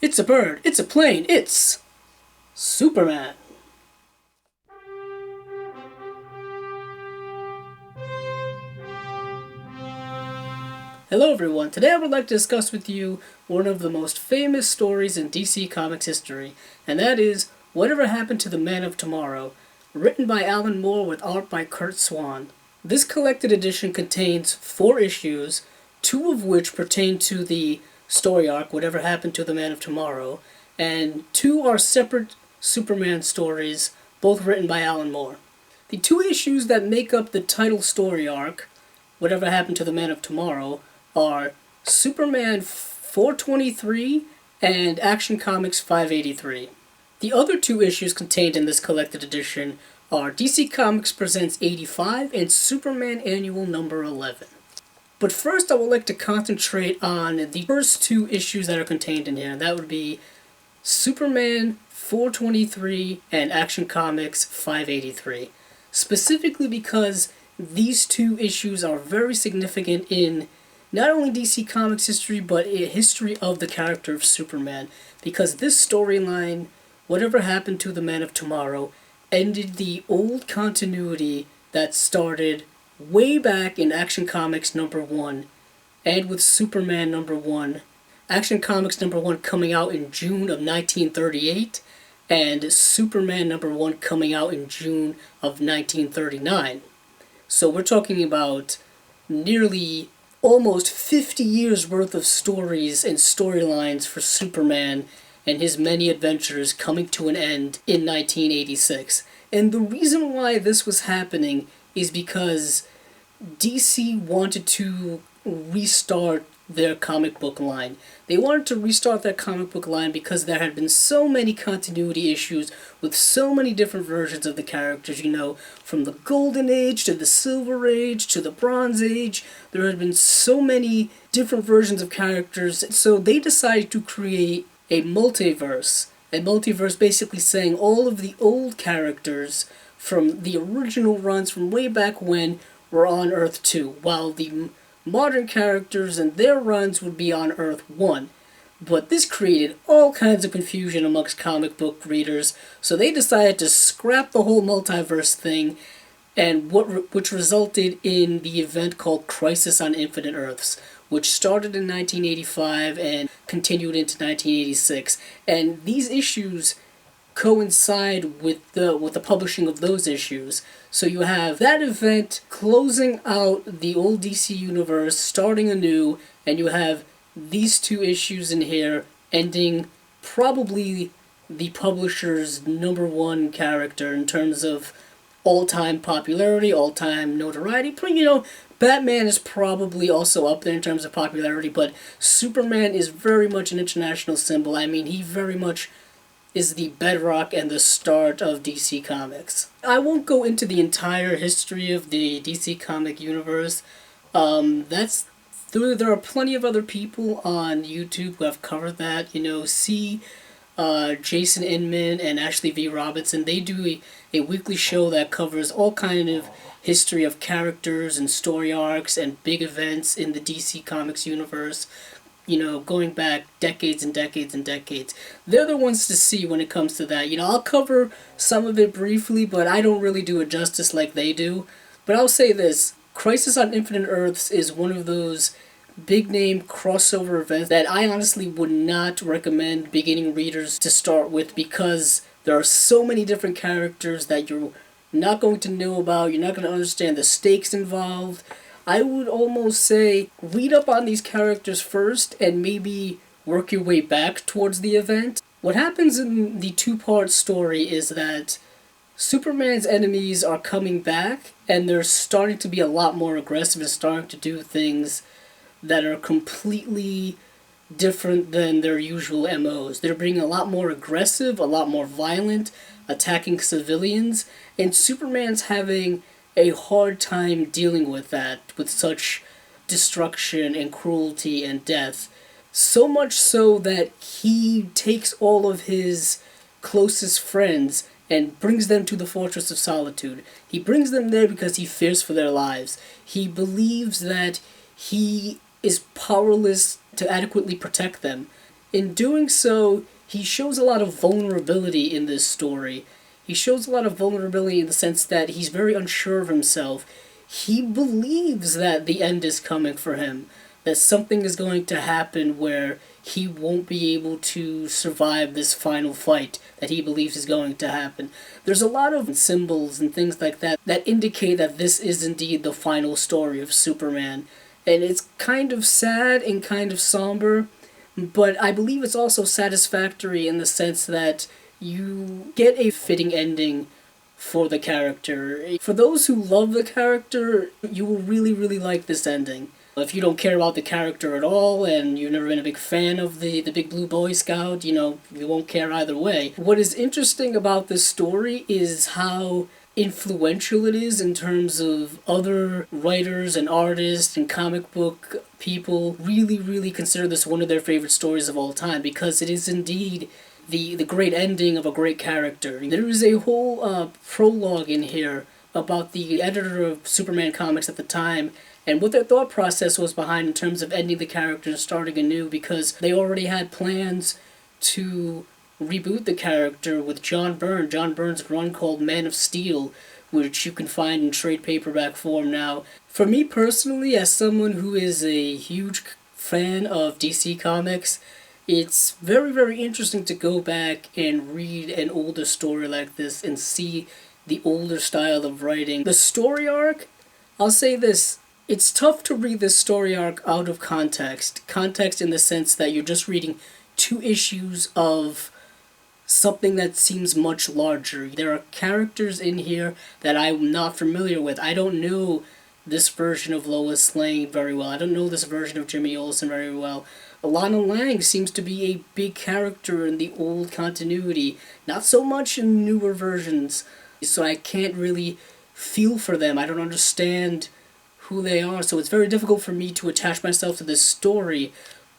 It's a bird, it's a plane, it's Superman. Hello everyone, today I would like to discuss with you one of the most famous stories in DC Comics history, and that is Whatever Happened to the Man of Tomorrow, written by Alan Moore with art by Curt Swan. This collected edition contains 4 issues, 2 of which pertain to the story arc Whatever Happened to the Man of Tomorrow, and 2 are separate Superman stories, both written by Alan Moore. The 2 issues that make up the title story arc, Whatever Happened to the Man of Tomorrow, are Superman 423 and Action Comics 583. The other 2 issues contained in this collected edition are DC Comics Presents 85 and Superman Annual number 11. But first I would like to concentrate on the first 2 issues that are contained in here, and that would be Superman 423 and Action Comics 583. Specifically because these 2 issues are very significant in not only DC Comics history, but a history of the character of Superman, because this storyline, Whatever Happened to the Man of Tomorrow, ended the old continuity that started way back in Action Comics number 1, and with Superman number 1. Action Comics number 1 coming out in June of 1938, and Superman number 1 coming out in June of 1939. So we're talking about nearly almost 50 years worth of stories and storylines for Superman and his many adventures coming to an end in 1986. And the reason why this was happening is because DC wanted to restart their comic book line. They wanted to restart their comic book line because there had been so many continuity issues with so many different versions of the characters, from the Golden Age to the Silver Age to the Bronze Age. There had been so many different versions of characters, so they decided to create a multiverse. A multiverse basically saying all of the old characters from the original runs from way back when were on Earth 2, while the modern characters and their runs would be on Earth 1. But this created all kinds of confusion amongst comic book readers, so they decided to scrap the whole multiverse thing, and which resulted in the event called Crisis on Infinite Earths, which started in 1985 and continued into 1986. And these issues coincide with the publishing of those issues. So you have that event closing out the old DC universe, starting anew, and you have these 2 issues in here ending probably the publisher's number 1 character in terms of all-time popularity, all-time notoriety. Batman is probably also up there in terms of popularity, but Superman is very much an international symbol. I mean, he very much is the bedrock and the start of DC Comics. I won't go into the entire history of the DC comic universe. There are plenty of other people on YouTube who have covered that. See Jason Inman and Ashley V. Robinson. They do a weekly show that covers all kind of history of characters and story arcs and big events in the DC Comics universe, going back decades and decades and decades. They're the ones to see when it comes to that. I'll cover some of it briefly, but I don't really do it justice like they do. But I'll say this, Crisis on Infinite Earths is one of those big-name crossover events that I honestly would not recommend beginning readers to start with, because there are so many different characters that you're not going to know about, you're not going to understand the stakes involved. I would almost say read up on these characters first and maybe work your way back towards the event. What happens in the 2-part story is that Superman's enemies are coming back, and they're starting to be a lot more aggressive and starting to do things that are completely different than their usual MOs. They're being a lot more aggressive, a lot more violent, attacking civilians, and Superman's having a hard time dealing with that, with such destruction and cruelty and death. So much so that he takes all of his closest friends and brings them to the Fortress of Solitude. He brings them there because he fears for their lives. He believes that he is powerless to adequately protect them. In doing so, he shows a lot of vulnerability in this story. He shows a lot of vulnerability in the sense that he's very unsure of himself. He believes that the end is coming for him, that something is going to happen where he won't be able to survive this final fight that he believes is going to happen. There's a lot of symbols and things like that that indicate that this is indeed the final story of Superman. And it's kind of sad and kind of somber, but I believe it's also satisfactory in the sense that you get a fitting ending for the character. For those who love the character, you will really, really like this ending. If you don't care about the character at all, and you've never been a big fan of the Big Blue Boy Scout, you won't care either way. What is interesting about this story is how influential it is in terms of other writers and artists and comic book people really, really consider this one of their favorite stories of all time, because it is indeed the great ending of a great character. There is a whole prologue in here about the editor of Superman comics at the time and what their thought process was behind in terms of ending the character and starting anew, because they already had plans to reboot the character with John Byrne. John Byrne's run called Man of Steel, which you can find in trade paperback form now. For me personally, as someone who is a huge fan of DC Comics, it's very, very interesting to go back and read an older story like this and see the older style of writing. The story arc, I'll say this, it's tough to read this story arc out of context. Context in the sense that you're just reading 2 issues of something that seems much larger. There are characters in here that I'm not familiar with. I don't know this version of Lois Lane very well. I don't know this version of Jimmy Olsen very well. Alana Lang seems to be a big character in the old continuity, not so much in newer versions, so I can't really feel for them. I don't understand who they are, so it's very difficult for me to attach myself to this story,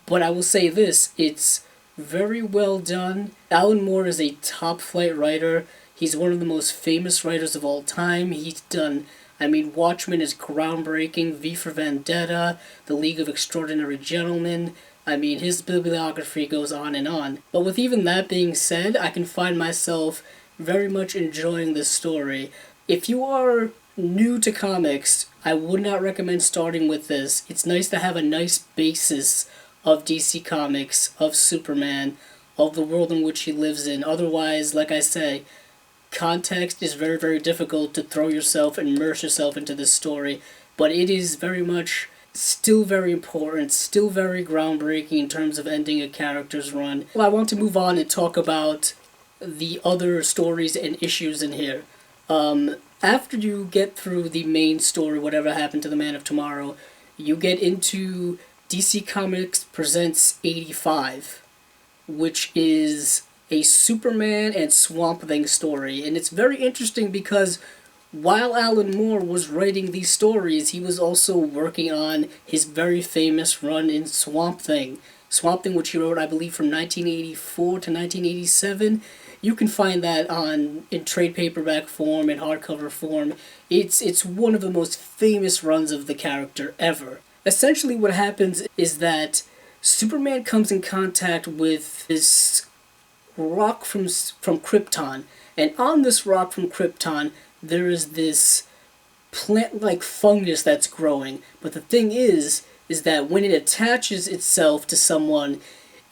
but I will say this, it's very well done. Alan Moore is a top-flight writer. He's one of the most famous writers of all time. He's done, Watchmen is groundbreaking, V for Vendetta, The League of Extraordinary Gentlemen. His bibliography goes on and on. But with even that being said, I can find myself very much enjoying this story. If you are new to comics, I would not recommend starting with this. It's nice to have a nice basis of DC Comics, of Superman, of the world in which he lives in. Otherwise, like I say, context is very, very difficult to throw yourself and immerse yourself into this story, but it is very much still very important, still very groundbreaking in terms of ending a character's run. Well, I want to move on and talk about the other stories and issues in here. After you get through the main story, whatever happened to the Man of Tomorrow, you get into DC Comics Presents 85, which is a Superman and Swamp Thing story. And it's very interesting because while Alan Moore was writing these stories, he was also working on his very famous run in Swamp Thing. Swamp Thing, which he wrote, I believe, from 1984 to 1987. You can find that in trade paperback form, in hardcover form. It's one of the most famous runs of the character ever. Essentially what happens is that Superman comes in contact with this rock from Krypton, and on this rock from Krypton there is this plant-like fungus that's growing, but the thing is that when it attaches itself to someone,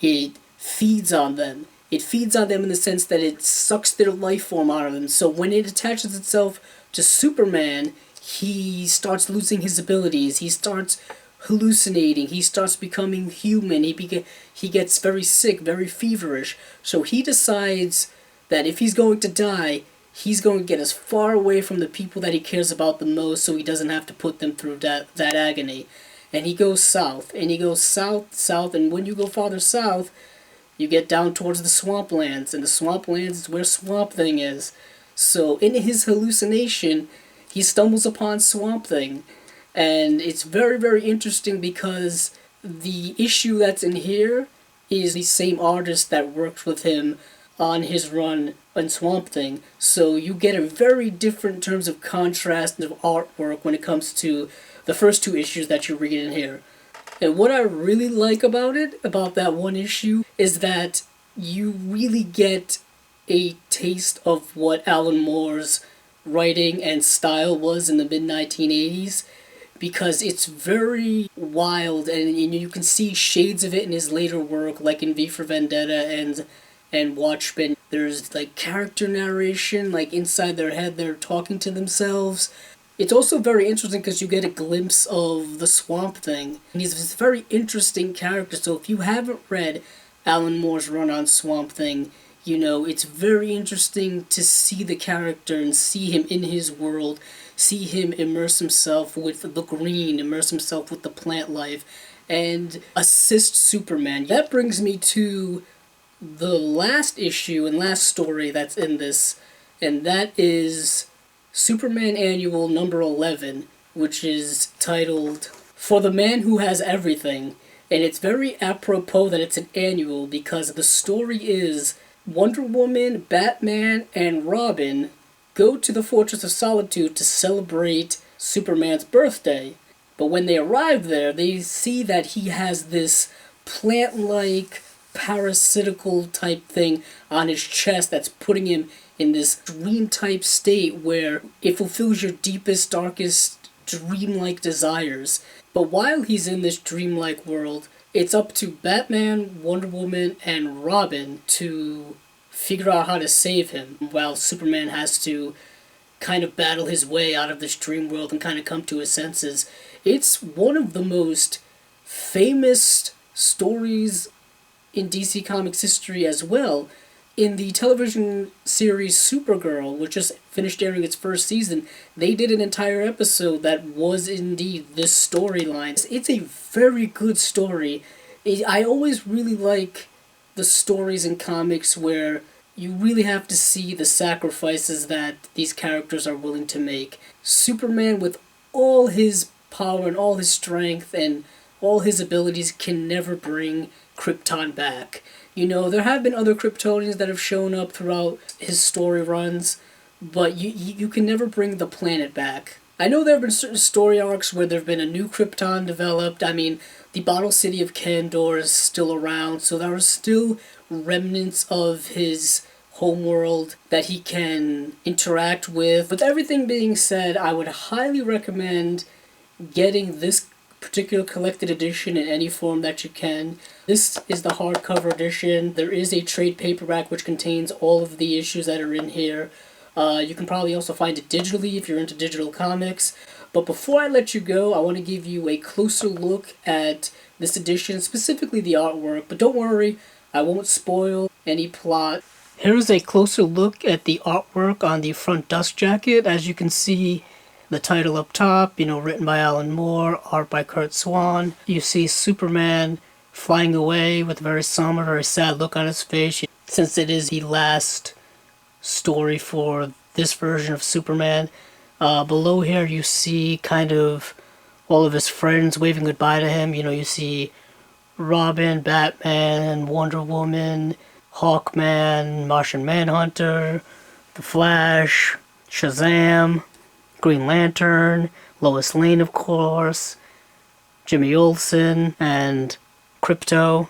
it feeds on them. It feeds on them in the sense that it sucks their life form out of them. So when it attaches itself to Superman, he starts losing his abilities. He starts hallucinating. He starts becoming human. He gets very sick, very feverish. So he decides that if he's going to die, he's going to get as far away from the people that he cares about the most so he doesn't have to put them through that agony. And he goes south, and he goes south, and when you go farther south, you get down towards the swamplands, and the swamplands is where Swamp Thing is. So in his hallucination, he stumbles upon Swamp Thing, and it's very, very interesting because the issue that's in here is the same artist that worked with him on his run on Swamp Thing. So you get a very different in terms of contrast and of artwork when it comes to the first 2 issues that you read in here. And what I really like about it, about that one issue, is that you really get a taste of what Alan Moore's writing and style was in the mid 1980s, because it's very wild, and you can see shades of it in his later work, like in V for Vendetta and Watchmen. There's like character narration, like inside their head they're talking to themselves. It's also very interesting because you get a glimpse of the Swamp Thing. And he's this very interesting character, so if you haven't read Alan Moore's run on Swamp Thing, you know, it's very interesting to see the character and see him in his world, see him immerse himself with the green, immerse himself with the plant life, and assist Superman. That brings me to the last issue and last story that's in this, and that is Superman Annual number 11, which is titled For the Man Who Has Everything. And it's very apropos that it's an annual because the story is Wonder Woman, Batman, and Robin go to the Fortress of Solitude to celebrate Superman's birthday. But when they arrive there, they see that he has this plant-like, parasitical type thing on his chest that's putting him in this dream-type state where it fulfills your deepest, darkest, dreamlike desires. But while he's in this dreamlike world, it's up to Batman, Wonder Woman, and Robin to figure out how to save him, while Superman has to kind of battle his way out of this dream world and kind of come to his senses. It's one of the most famous stories in DC Comics history as well. In the television series Supergirl, which just finished airing its first season, they did an entire episode that was indeed this storyline. It's a very good story. I always really like the stories in comics where you really have to see the sacrifices that these characters are willing to make. Superman, with all his power and all his strength and all his abilities, can never bring Krypton back. You know, there have been other Kryptonians that have shown up throughout his story runs, but you can never bring the planet back. I know there have been certain story arcs where there have been a new Krypton developed. I mean, the Bottle City of Kandor is still around, so there are still remnants of his homeworld that he can interact with. With everything being said, I would highly recommend getting this particular collected edition in any form that you can. This is the hardcover edition. There is a trade paperback which contains all of the issues that are in here. You can probably also find it digitally if you're into digital comics. But before I let you go, I want to give you a closer look at this edition, specifically the artwork. But don't worry, I won't spoil any plot. Here's a closer look at the artwork on the front dust jacket. As you can see, the title up top, written by Alan Moore, art by Curt Swan. You see Superman flying away with a very somber, very sad look on his face, since it is the last story for this version of Superman. Below here you see kind of all of his friends waving goodbye to him. You see Robin, Batman, Wonder Woman, Hawkman, Martian Manhunter, The Flash, Shazam, Green Lantern, Lois Lane, of course, Jimmy Olsen, and Krypto.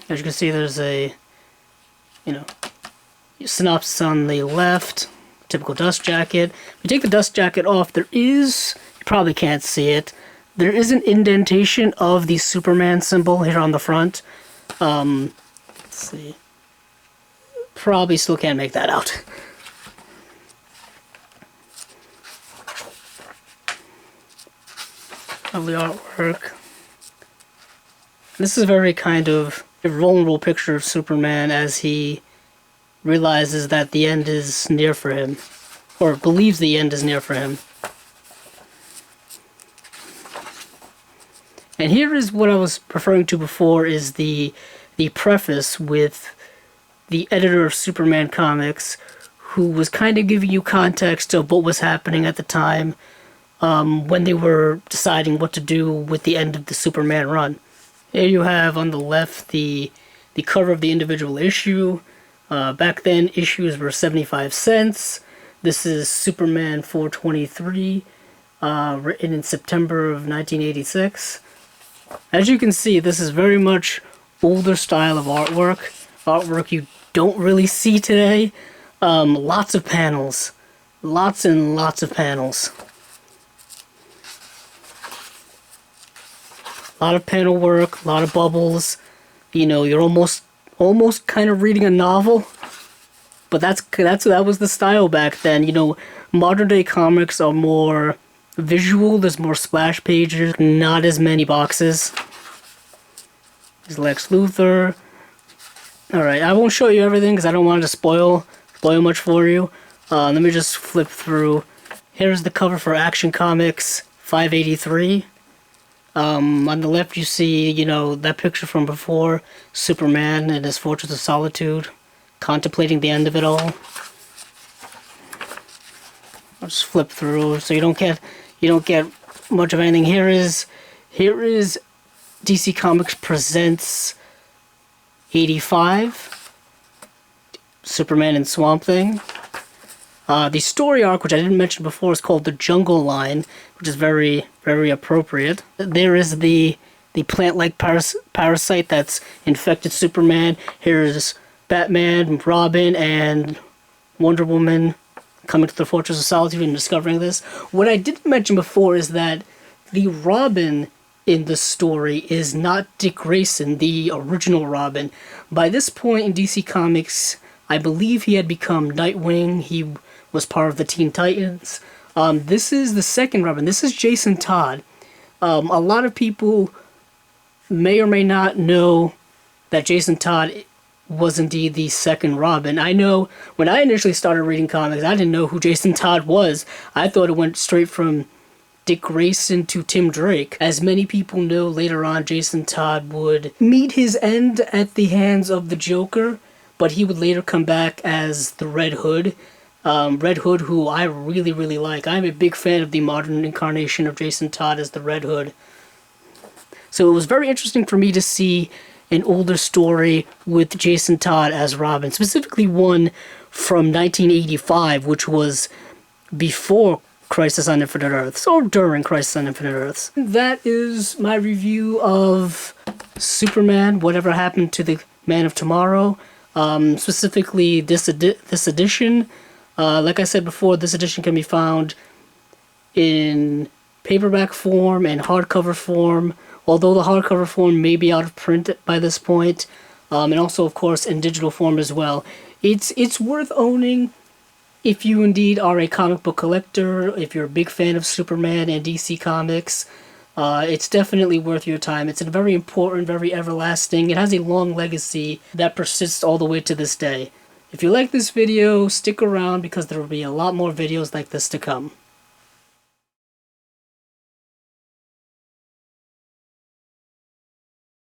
As you can see, there's a, synopsis on the left, typical dust jacket. If you take the dust jacket off, there is, you probably can't see it, there is an indentation of the Superman symbol here on the front. Let's see. Probably still can't make that out. Lovely artwork. This is a very kind of a vulnerable picture of Superman as he realizes that the end is near for him, or believes the end is near for him. And here is what I was referring to before, is the preface with the editor of Superman Comics, who was kind of giving you context of what was happening at the time when they were deciding what to do with the end of the Superman run. Here you have on the left the cover of the individual issue. Back then, issues were 75 cents. This is Superman 423. written in September of 1986. As you can see, this is very much older style of artwork you don't really see today. Lots of panels. Lots and lots of panels. A lot of panel work, a lot of bubbles. You know, you're almost kind of reading a novel. But that was the style back then. You know, modern day comics are more visual. There's more splash pages, not as many boxes. There's Lex Luthor. Alright, I won't show you everything because I don't want to spoil much for you. Let me just flip through. Here's the cover for Action Comics 583. On the left you see, you know, that picture from before, Superman in his Fortress of Solitude, contemplating the end of it all. I'll just flip through so you don't get much of anything. Here is DC Comics Presents 85, Superman and Swamp Thing. The story arc, which I didn't mention before, is called The Jungle Line, which is very, very appropriate. There is the plant-like parasite that's infected Superman. Here's Batman, Robin, and Wonder Woman coming to the Fortress of Solitude and discovering this. What I didn't mention before is that the Robin in the story is not Dick Grayson, the original Robin. By this point in DC Comics, I believe he had become Nightwing. He was part of the Teen Titans. This is the second Robin. This is Jason Todd. A lot of people may or may not know that Jason Todd was indeed the second Robin. I know when I initially started reading comics, I didn't know who Jason Todd was. I thought it went straight from Dick Grayson to Tim Drake. As many people know, later on Jason Todd would meet his end at the hands of the Joker, but he would later come back as the Red Hood. Red Hood, who I really, really like. I'm a big fan of the modern incarnation of Jason Todd as the Red Hood. So it was very interesting for me to see an older story with Jason Todd as Robin, specifically one from 1985, which was before Crisis on Infinite Earths, or during Crisis on Infinite Earths. That is my review of Superman, Whatever Happened to the Man of Tomorrow, specifically this edition. Like I said before, this edition can be found in paperback form and hardcover form, although the hardcover form may be out of print by this point, and also, of course, in digital form as well. It's worth owning if you indeed are a comic book collector, if you're a big fan of Superman and DC Comics. It's definitely worth your time. It's a very important, very everlasting. It has a long legacy that persists all the way to this day. If you like this video, stick around because there will be a lot more videos like this to come.